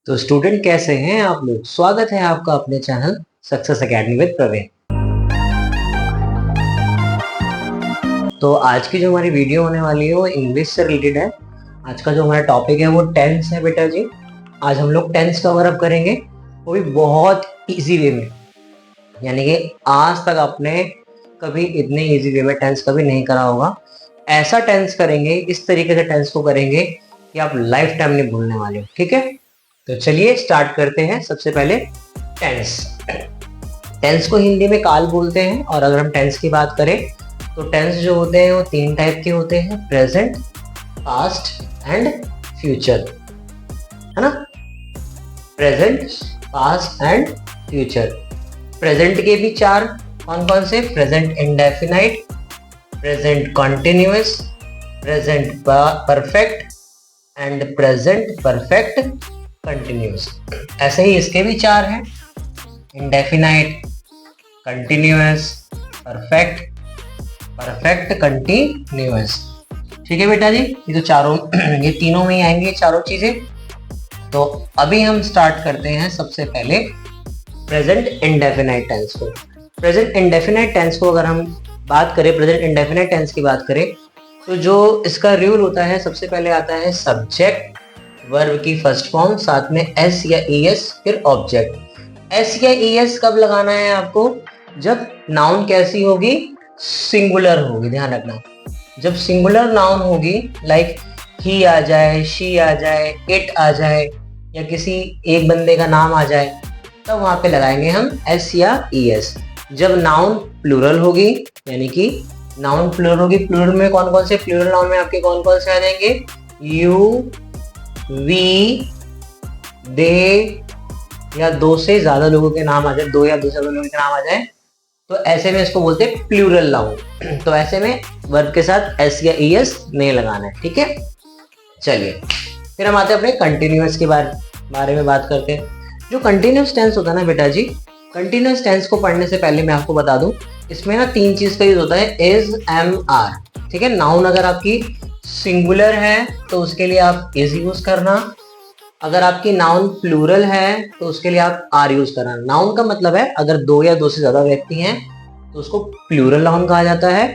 तो स्टूडेंट कैसे हैं आप लोग। स्वागत है आपका अपने channel Success Academy with Praveen. तो आज की जो हमारी वीडियो होने वाली है वो इंग्लिश से रिलेटेड है। आज का जो हमारा टॉपिक है वो टेंस है बेटा जी। आज हम लोग टेंस कवर अप करेंगे, वो भी बहुत इजी वे में। यानी कि आज तक आपने कभी इतने इजी वे में टेंस कभी नहीं करा होगा। ऐसा टेंस करेंगे, इस तरीके से टेंस को करेंगे कि आप लाइफ टाइम नहीं भूलने वाले हो। ठीक है, तो चलिए स्टार्ट करते हैं। सबसे पहले टेंस। टेंस को हिंदी में काल बोलते हैं। और अगर हम टेंस की बात करें तो टेंस जो होते हैं वो तीन टाइप के होते हैं, प्रेजेंट, पास्ट एंड फ्यूचर, है ना। Present, past and future. Present के भी चार, कौन कौन से? Present indefinite, present continuous, present perfect and present perfect continuous. ऐसे ही इसके भी चार हैं, indefinite, continuous, perfect, perfect continuous. ठीक है बेटा जी, ये तो चारों ये तीनों में ही आएंगे चारों चीजें। तो अभी हम स्टार्ट करते हैं सबसे पहले प्रेजेंट इंडेफिनाइट टेंस को। प्रेजेंट इंडेफिनाइट टेंस को अगर हम बात करें, प्रेजेंट इंडेफिनाइट टेंस की बात करें तो जो इसका रूल होता है, सबसे पहले आता है सब्जेक्ट, वर्ब की फर्स्ट फॉर्म, साथ में एस या ईएस, फिर ऑब्जेक्ट। एस या ईएस कब लगाना है आपको? जब नाउन कैसी होगी? सिंगुलर होगी। ध्यान रखना, जब सिंगुलर नाउन होगी, लाइक ही आ जाए, शी आ जाए, इट आ जाए, या किसी एक बंदे का नाम आ जाए, तब वहां पे लगाएंगे हम एस या ईएस। जब नाउन प्लूरल होगी, यानी कि नाउन प्लूरल होगी, प्लूरल में कौन कौन से? प्लूरल नाउन में आपके कौन कौन से आ जाएंगे? यू, वी, दे, या दो से ज्यादा लोगों के नाम आ जाए, दो या दो से ज्यादा लोगों के नाम आ जाए, तो ऐसे में इसको बोलते हैं प्लूरल नाउन। तो ऐसे में वर्ब के साथ एस या ईएस नहीं लगाना है। ठीक है, चलिए फिर हम आते हैं अपने कंटिन्यूअस के बारे में बात करते हैं। जो कंटिन्यूअस टेंस होता है ना बेटा जी, कंटिन्यूअस टेंस को पढ़ने से पहले मैं आपको बता दूं, इसमें ना तीन चीज का यूज होता है, इज, एम, आर। ठीक है, नाउन अगर आपकी सिंगुलर है तो उसके लिए आप इज यूज करना, अगर आपकी नाउन प्लूरल है तो उसके लिए आप आर यूज करना। नाउन का मतलब है अगर दो या दो से ज्यादा व्यक्ति हैं तो उसको प्लूरल नाउन कहा जाता है।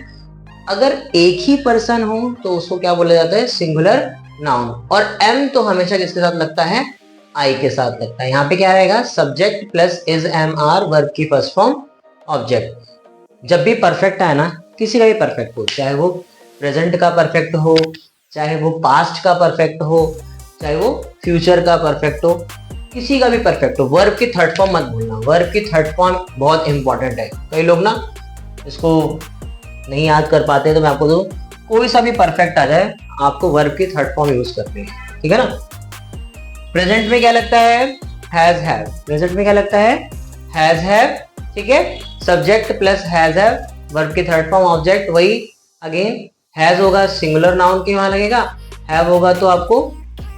अगर एक ही पर्सन हो तो उसको क्या बोला जाता है? Singular noun. और एम तो हमेशा किसके साथ लगता है? आई के साथ लगता है। यहाँ पे क्या रहेगा? Subject plus is, am, are, verb की फर्स्ट फॉर्म, ऑब्जेक्ट। जब भी परफेक्ट आए ना, किसी का भी परफेक्ट हो, चाहे वो प्रेजेंट का परफेक्ट हो, चाहे वो पास्ट का परफेक्ट हो, चाहे वो फ्यूचर का परफेक्ट हो, किसी का भी परफेक्ट हो, वर्ब की थर्ड फॉर्म मत भूलना। वर्ब की थर्ड फॉर्म बहुत इंपॉर्टेंट है। कई लोग ना इसको नहीं याद कर पाते, तो मैं आपको दूं, कोई सा भी परफेक्ट आ जाए, आपको वर्ब की थर्ड फॉर्म यूज करते हैं। ठीक है ना। प्रेजेंट में क्या लगता है? Has, have. प्रेजेंट में क्या लगता है? Has, have. ठीक है, subject plus has, have, verb की थर्ड फॉर्म, ऑब्जेक्ट। वही अगेन, हैज होगा सिंगुलर नाउन के वहां लगेगा, हैव होगा तो आपको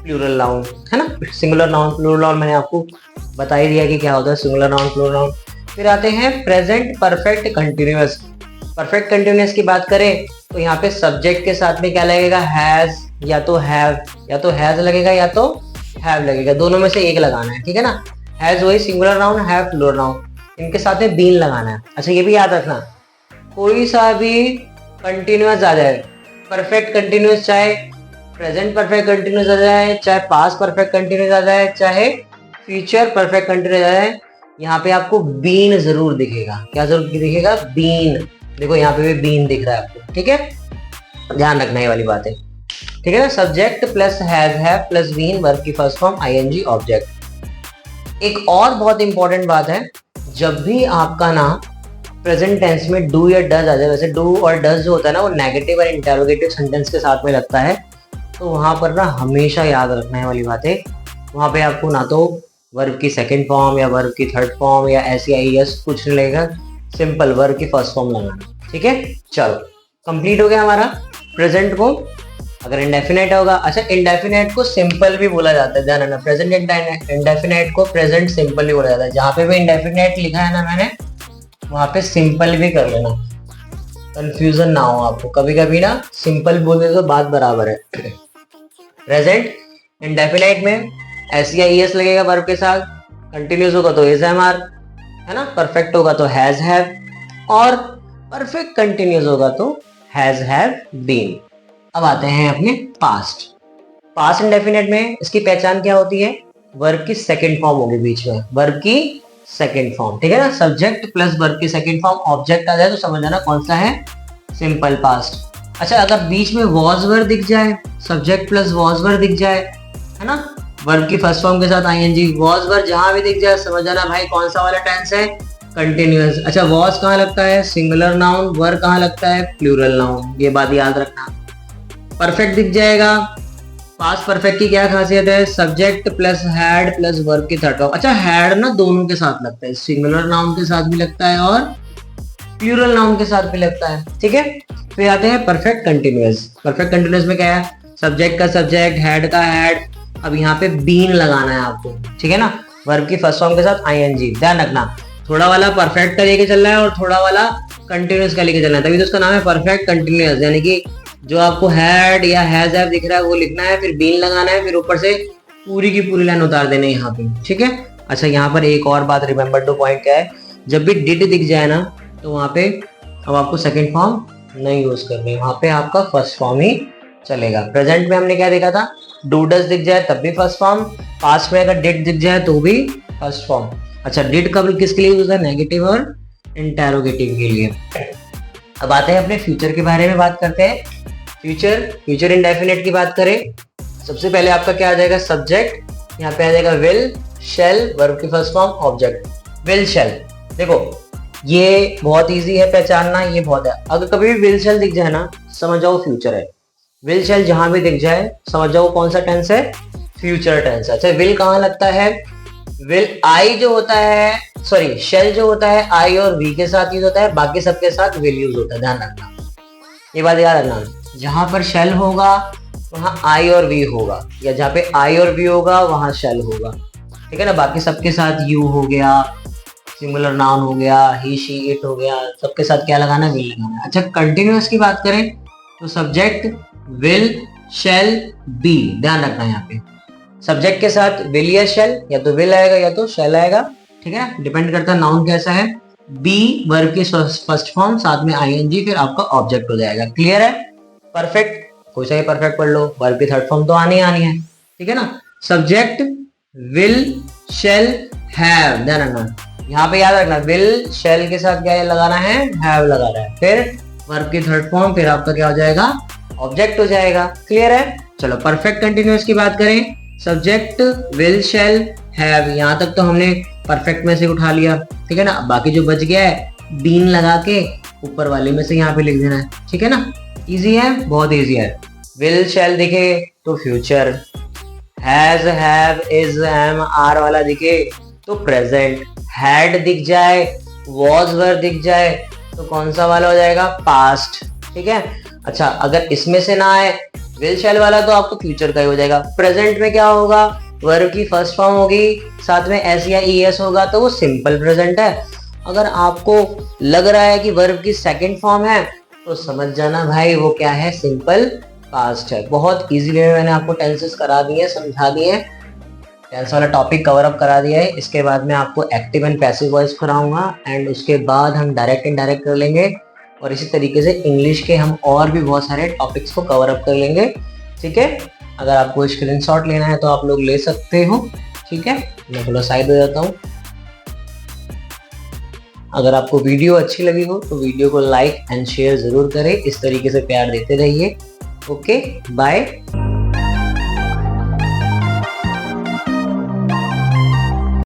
प्लूरल नाउन, है ना। सिंगुलर नाउन, प्लूरल नाउन मैंने आपको बता ही दिया कि क्या होता है सिंगुलर नाउन, प्लूरल नाउन। फिर आते हैं present perfect continuous. Perfect continuous की बात करें तो यहाँ पे सब्जेक्ट के साथ में क्या लगेगा? हैज, या तो हैव, या तो हैज लगेगा या तो हैव लगेगा, दोनों में से एक लगाना है। ठीक है ना। हैज वही singular noun, have plural noun, इनके साथ में बीन लगाना है। अच्छा, ये भी याद रखना, कोई सा भी कंटिन्यूअस आ जाए, परफेक्ट कंटिन्यूअस, चाहे प्रेजेंट परफेक्ट कंटिन्यूअस आ जाए, चाहे पास्ट परफेक्ट कंटिन्यूअस आ जाए, चाहे फ्यूचर परफेक्ट कंटिन्यूअस आ जाए, यहाँ पे आपको बीन जरूर दिखेगा। क्या जरूर दिखेगा? बीन। देखो यहाँ पे भी बीन दिख रहा है आपको। ठीक है, ध्यान रखना ये वाली बात है। ठीक है ना। Subject plus has, have plus been, verb की फर्स्ट फॉर्म आईएनजी, ऑब्जेक्ट। एक और बहुत इंपॉर्टेंट बात है, जब भी आपका ना प्रेजेंट टेंस में डू या डज आ जाए, वैसे डू और डज जो होता है ना वो नेगेटिव और इंटरोगेटिव सेंटेंस के साथ में लगता है, तो वहां पर ना हमेशा याद रखना है वाली बात है, वहां पे आपको ना तो वर्ब की सेकंड फॉर्म या वर्ब की थर्ड फॉर्म या एस या ईएस कुछ नहीं लगेगा, सिंपल वर्ब की फर्स्ट फॉर्म लगाना। ठीक है, चलो कंप्लीट हो गया हमारा प्रेजेंट को। अगर इंडेफिनेट होगा, अच्छा इंडेफिनेट को सिंपल भी बोला जाता है, ध्यान रखना। प्रेजेंट इंडेफिनेट को प्रेजेंट सिंपल भी बोला जाता है। जहां पे भी इंडेफिनेट लिखा है ना मैंने, वहां पे सिंपल भी कर लेना, कंफ्यूजन ना हो आपको। कभी कभी ना सिंपल बोल दे तो बात बराबर है। प्रेजेंट इंडेफिनाइट में एस या ईएस लगेगा वर्ब के साथ, कंटिन्यूस होगा तो इज एम आर, है ना, परफेक्ट होगा तो हैज हैव, और परफेक्ट कंटिन्यूस होगा तो हैज हैव बीन। अब आते हैं अपने पास्ट। पास्ट इंडेफिनिट में इसकी पहचान क्या होती है? वर्ब की सेकंड फॉर्म होगी बीच में, वर्ब की सेकंड फॉर्म, ठीक है ना, सब्जेक्ट प्लस वर्ब की सेकंड फॉर्म ऑब्जेक्ट आ जाए तो समझ जाना कौन सा है, सिंपल पास्ट। अच्छा, अगर बीच में वॉज वर्ब दिख जाए, सब्जेक्ट प्लस वॉज वर्ब दिख जाए, है ना, वर्ब की फर्स्ट फॉर्म के साथ आईएनजी, वॉज वर्ब जहां भी दिख जाए समझ जाना भाई कौन सा वाला टेंस है, कंटिन्यूअस। अच्छा, वॉज कहाँ लगता है? Singular noun. वर्ब कहाँ लगता है? Plural noun. ये बात याद रखना। परफेक्ट दिख जाएगा। पास्ट परफेक्ट की क्या खासियत है? Subject plus had plus verb की थर्ड फॉर्म। अच्छा, हैड ना दोनों के साथ लगता है, सिंगुलर नाउन के साथ भी लगता है और प्लूरल नाउन के साथ भी लगता है, ठीक है। फिर आते हैं परफेक्ट कंटिन्यूअस। परफेक्ट कंटिन्यूअस में क्या है? सब्जेक्ट का सब्जेक्ट, हैड का हैड। अब यहाँ पे बीन लगाना है आपको, ठीक है ना, वर्ब की फर्स्ट फॉर्म के साथ आईएनजी। ध्यान रखना, थोड़ा वाला परफेक्ट का लेके चल रहा है और थोड़ा वाला कंटिन्यूअस का लेके चलना है, तभी तो उसका नाम है परफेक्ट कंटिन्यूअस। यानी कि जो आपको हैड या हैज हैव दिख रहा है वो लिखना है, फिर बीन लगाना है, फिर ऊपर से पूरी की पूरी लाइन उतार देना है यहाँ पे, ठीक है। अच्छा, यहाँ पर एक और बात रिमेंबर टू पॉइंट क्या है, जब भी डिड दिख जाए ना तो वहाँ पे अब आपको सेकेंड फॉर्म नहीं यूज करनी, वहाँ पे आपका फर्स्ट फॉर्म ही चलेगा। प्रेजेंट में हमने क्या देखा था, डू डज दिख जाए तब भी फर्स्ट फॉर्म, पास्ट में अगर डिड दिख जाए तो भी फर्स्ट फॉर्म। अच्छा, डिड कब किसके लिए यूज है? नेगेटिव और इंटेरोगेटिव के लिए। अब आते हैं अपने फ्यूचर के बारे में बात करते हैं। फ्यूचर इंडेफिनिट की बात करें, सबसे पहले आपका क्या आ जाएगा? सब्जेक्ट, यहाँ पे आ जाएगा विल, शेल, वर्ब की first form, object. Will shell, देखो ये बहुत इजी है पहचानना, ये बहुत है। अगर कभी भी विल शेल दिख जाए ना समझ जाओ फ्यूचर है। विल शेल जहां भी दिख जाए समझ जाओ कौन सा टेंस है, फ्यूचर टेंस। अच्छा, विल कहाँ लगता है? विल आई जो होता है, सॉरी शेल जो होता है आई और वी के साथ यूज होता है, बाकी सबके साथ विल यूज होता है। ध्यान रखना, ये बात याद रखना, जहां पर शेल होगा वहां आई और वी होगा, या जहां पे आई और वी होगा वहां शेल होगा, ठीक है ना। बाकी सबके साथ यू हो गया, सिंगुलर नाउन हो गया, ही शी इट हो गया, सबके साथ क्या लगाना है? विल लगाना है। अच्छा, कंटिन्यूअस की बात करें तो सब्जेक्ट विल शेल बी। ध्यान रखना यहाँ पे सब्जेक्ट के साथ विल या शेल, या तो विल आएगा या तो शेल आएगा, ठीक है, डिपेंड करता है नाउन कैसा है। बी वर्ब की फर्स्ट फॉर्म, साथ में आईएनजी, फिर आपका ऑब्जेक्ट हो जाएगा। क्लियर है? परफेक्ट, कोई सा ही परफेक्ट पढ़ लो, वर्ब की थर्ड फॉर्म तो आनी है, ठीक है ना। सब्जेक्ट विल शेल हैव, ध्यान रखना, यहाँ पे याद रखना विल शेल के साथ क्या लगाना है? हैव लगाना है। फिर वर्ब की थर्ड फॉर्म, फिर आपका क्या हो जाएगा? ऑब्जेक्ट हो जाएगा। क्लियर है? चलो परफेक्ट कंटिन्यूअस की बात करें, सब्जेक्ट विल शेल हैव, यहाँ तक तो हमने परफेक्ट में से उठा लिया, ठीक है ना। बाकी जो बच गया है बीन लगा के ऊपर वाले में से यहाँ पे लिख देना है, ठीक है ना। इजी है, बहुत इजी है। विल शेल दिखे तो future, has have is am are वाला दिखे तो प्रेजेंट, हैड दिख जाए, वॉज वर्ब दिख जाए तो कौन सा वाला हो जाएगा? पास्ट, ठीक है। अच्छा, अगर इसमें से ना आए विल शेल वाला तो आपको फ्यूचर का ही हो जाएगा। प्रेजेंट में क्या होगा? वर्ब की फर्स्ट फॉर्म होगी, साथ में एस या ईएस होगा तो वो सिंपल प्रेजेंट है। अगर आपको लग रहा है कि वर्ब की सेकंड फॉर्म है तो समझ जाना भाई वो क्या है? सिंपल पास्ट है। बहुत इजी वे में मैंने आपको टेंसेस करा दिए, समझा दिए, टेंस वाला टॉपिक कवर अप करा दिया है। इसके बाद मैं आपको एक्टिव एंड पैसिव वॉइस कराऊंगा एंड उसके बाद हम डायरेक्ट इनडायरेक्ट कर लेंगे, और इसी तरीके से इंग्लिश के हम और भी बहुत सारे टॉपिक्स को कवर अप कर लेंगे, ठीक है। अगर आपको स्क्रीनशॉट लेना है तो आप लोग ले सकते हो, ठीक है। मैं थोड़ा साइड हो जाता हूँ। अगर आपको वीडियो अच्छी लगी हो तो वीडियो को लाइक एंड शेयर जरूर करें, इस तरीके से प्यार देते रहिए। Okay, bye.